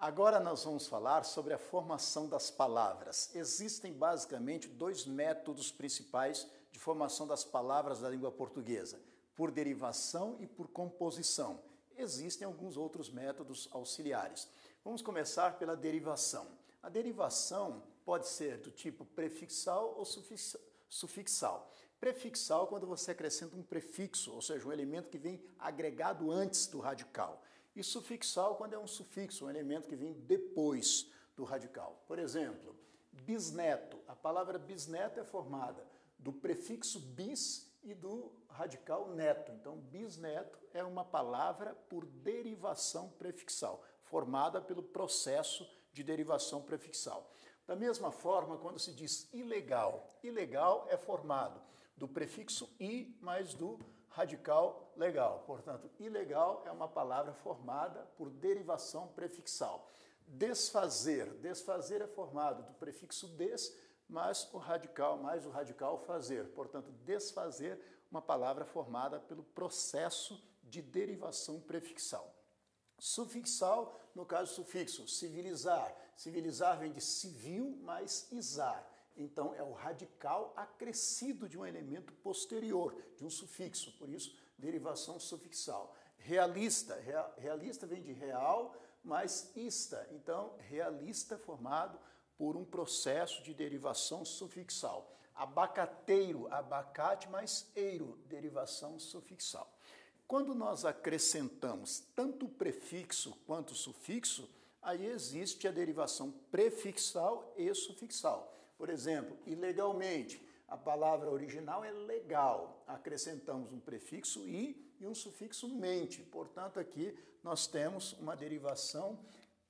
Agora nós vamos falar sobre a formação das palavras. Existem basicamente dois métodos principais de formação das palavras da língua portuguesa, por derivação e por composição. Existem alguns outros métodos auxiliares. Vamos começar pela derivação. A derivação pode ser do tipo prefixal ou sufixal. Prefixal quando você acrescenta um prefixo, ou seja, um elemento que vem agregado antes do radical. E sufixal quando é um sufixo, um elemento que vem depois do radical. Por exemplo, bisneto. A palavra bisneto é formada do prefixo bis e do radical neto. Então, bisneto é uma palavra por derivação prefixal, formada pelo processo de derivação prefixal. Da mesma forma, quando se diz ilegal, ilegal é formado do prefixo i mais do radical legal. Portanto, ilegal é uma palavra formada por derivação prefixal. Desfazer, desfazer é formado do prefixo des mais o radical fazer. Portanto, desfazer, uma palavra formada pelo processo de derivação prefixal. Sufixal, no caso sufixo, civilizar. Civilizar vem de civil mais izar. Então, é o radical acrescido de um elemento posterior, de um sufixo, por isso, derivação sufixal. Realista, realista vem de real mais ista. Então, realista formado por um processo de derivação sufixal. Abacateiro, abacate mais eiro, derivação sufixal. Quando nós acrescentamos tanto o prefixo quanto o sufixo, aí existe a derivação prefixal e sufixal. Por exemplo, ilegalmente, a palavra original é legal. Acrescentamos um prefixo i e um sufixo mente. Portanto, aqui nós temos uma derivação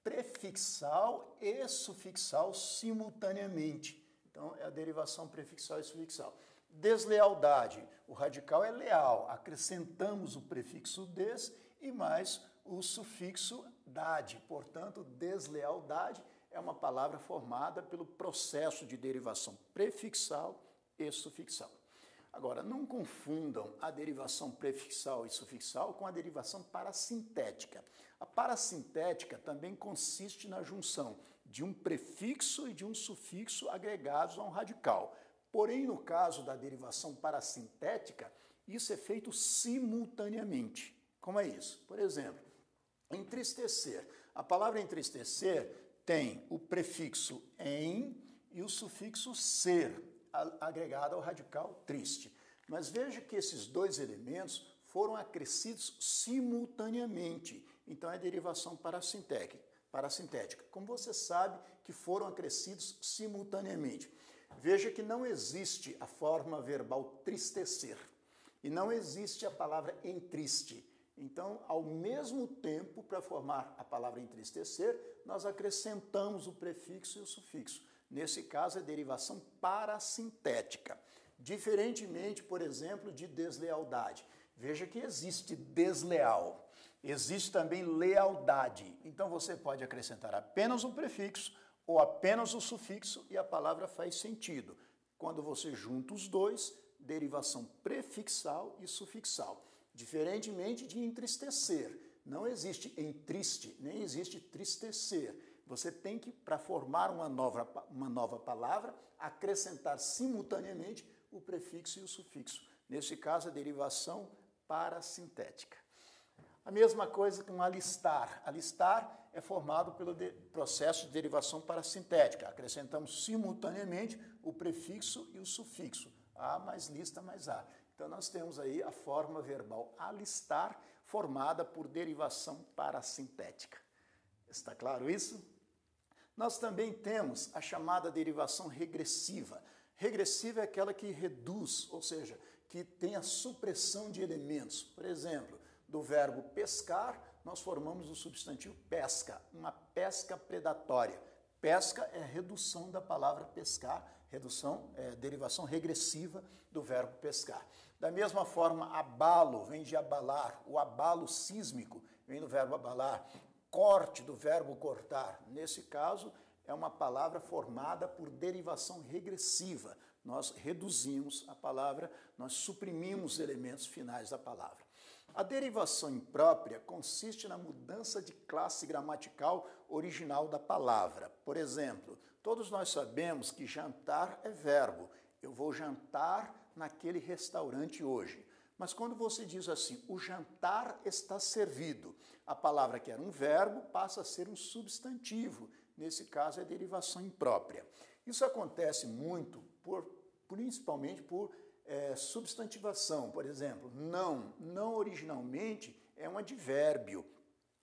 prefixal e sufixal simultaneamente. Então, é a derivação prefixal e sufixal. Deslealdade. O radical é leal. Acrescentamos o prefixo des e mais o sufixo dade. Portanto, deslealdade é uma palavra formada pelo processo de derivação prefixal e sufixal. Agora, não confundam a derivação prefixal e sufixal com a derivação parasintética. A parasintética também consiste na junção de um prefixo e de um sufixo agregados a um radical. Porém, no caso da derivação parasintética, isso é feito simultaneamente. Como é isso? Por exemplo, entristecer. A palavra entristecer tem o prefixo em e o sufixo ser, agregado ao radical triste. Mas veja que esses dois elementos foram acrescidos simultaneamente. Então, é derivação parasintética. Como você sabe que foram acrescidos simultaneamente? Veja que não existe a forma verbal tristecer e não existe a palavra entriste. Então, ao mesmo tempo, para formar a palavra entristecer, nós acrescentamos o prefixo e o sufixo. Nesse caso, é derivação parasintética. Diferentemente, por exemplo, de deslealdade. Veja que existe desleal, existe também lealdade. Então, você pode acrescentar apenas o prefixo ou apenas o sufixo e a palavra faz sentido. Quando você junta os dois, derivação prefixal e sufixal. Diferentemente de entristecer, não existe entriste, nem existe tristecer. Você tem que, para formar uma nova palavra, acrescentar simultaneamente o prefixo e o sufixo. Nesse caso, a derivação parasintética. A mesma coisa com alistar. Alistar é formado pelo processo de derivação parasintética. Acrescentamos simultaneamente o prefixo e o sufixo. A mais lista mais A. Então, nós temos aí a forma verbal alistar, formada por derivação parasintética. Está claro isso? Nós também temos a chamada derivação regressiva. Regressiva é aquela que reduz, ou seja, que tem a supressão de elementos. Por exemplo, do verbo pescar, nós formamos o substantivo pesca, uma pesca predatória. Pesca é redução da palavra pescar, derivação regressiva do verbo pescar. Da mesma forma, abalo vem de abalar, o abalo sísmico vem do verbo abalar, corte do verbo cortar. Nesse caso, é uma palavra formada por derivação regressiva. Nós reduzimos a palavra, nós suprimimos os elementos finais da palavra. A derivação imprópria consiste na mudança de classe gramatical original da palavra. Por exemplo, todos nós sabemos que jantar é verbo. Eu vou jantar naquele restaurante hoje. Mas quando você diz assim, o jantar está servido, a palavra que era um verbo passa a ser um substantivo. Nesse caso, é derivação imprópria. Isso acontece muito, principalmente por substantivação. Por exemplo, não originalmente é um advérbio.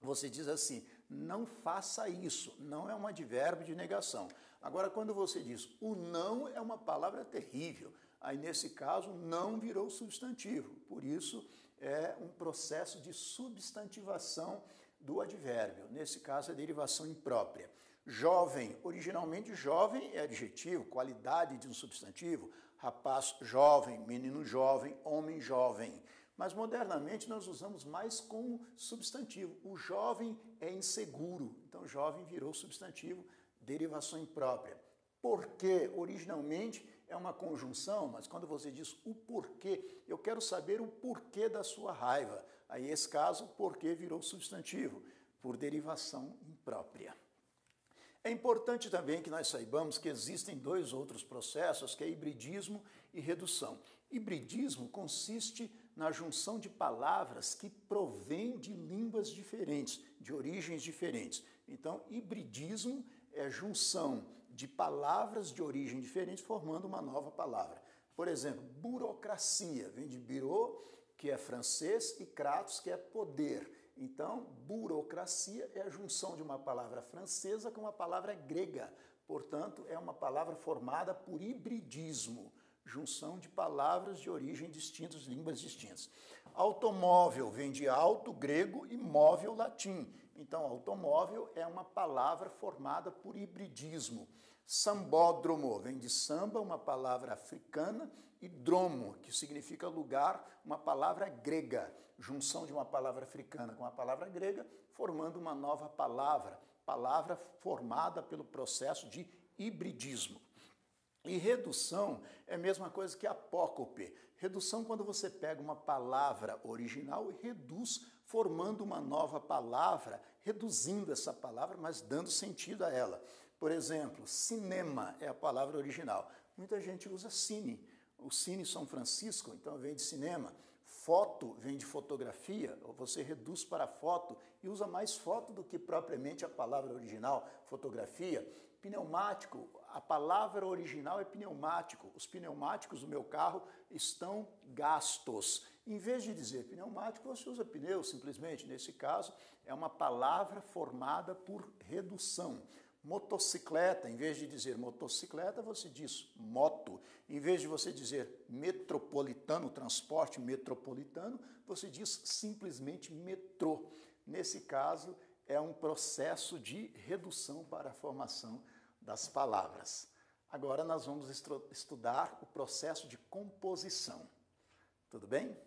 Você diz assim, não faça isso, não é um advérbio de negação. Agora, quando você diz o não, é uma palavra terrível. Aí, nesse caso, não virou substantivo. Por isso, é um processo de substantivação do advérbio. Nesse caso, é derivação imprópria. Jovem, originalmente jovem é adjetivo, qualidade de um substantivo. Rapaz jovem, menino jovem, homem jovem. Mas modernamente nós usamos mais como substantivo. O jovem é inseguro, então jovem virou substantivo, derivação imprópria. Porque originalmente é uma conjunção, mas quando você diz o porquê, eu quero saber o porquê da sua raiva. Aí, nesse caso, o porquê virou substantivo, por derivação imprópria. É importante também que nós saibamos que existem dois outros processos, que é hibridismo e redução. Hibridismo consiste na junção de palavras que provêm de línguas diferentes, de origens diferentes. Então, hibridismo é junção de palavras de origem diferente formando uma nova palavra. Por exemplo, burocracia, vem de bureau, que é francês, e kratos, que é poder. Então, burocracia é a junção de uma palavra francesa com uma palavra grega. Portanto, é uma palavra formada por hibridismo, junção de palavras de origem distintas, línguas distintas. Automóvel vem de auto, grego, e móvel, latim. Então, automóvel é uma palavra formada por hibridismo. Sambódromo vem de samba, uma palavra africana, e dromo, que significa lugar, uma palavra grega. Junção de uma palavra africana com uma palavra grega, formando uma nova palavra formada pelo processo de hibridismo. E redução é a mesma coisa que apócope. Redução quando você pega uma palavra original e reduz, formando uma nova palavra, reduzindo essa palavra, mas dando sentido a ela. Por exemplo, cinema é a palavra original. Muita gente usa cine. O Cine São Francisco, então, vem de cinema. Foto vem de fotografia, ou você reduz para foto e usa mais foto do que propriamente a palavra original, fotografia. Pneumático, a palavra original é pneumático. Os pneumáticos do meu carro estão gastos. Em vez de dizer pneumático, você usa pneu, simplesmente. Nesse caso, é uma palavra formada por redução. Motocicleta, em vez de dizer motocicleta, você diz moto. Em vez de você dizer metropolitano, transporte metropolitano, você diz simplesmente metrô. Nesse caso, é um processo de redução para a formação das palavras. Agora nós vamos estudar o processo de composição. Tudo bem?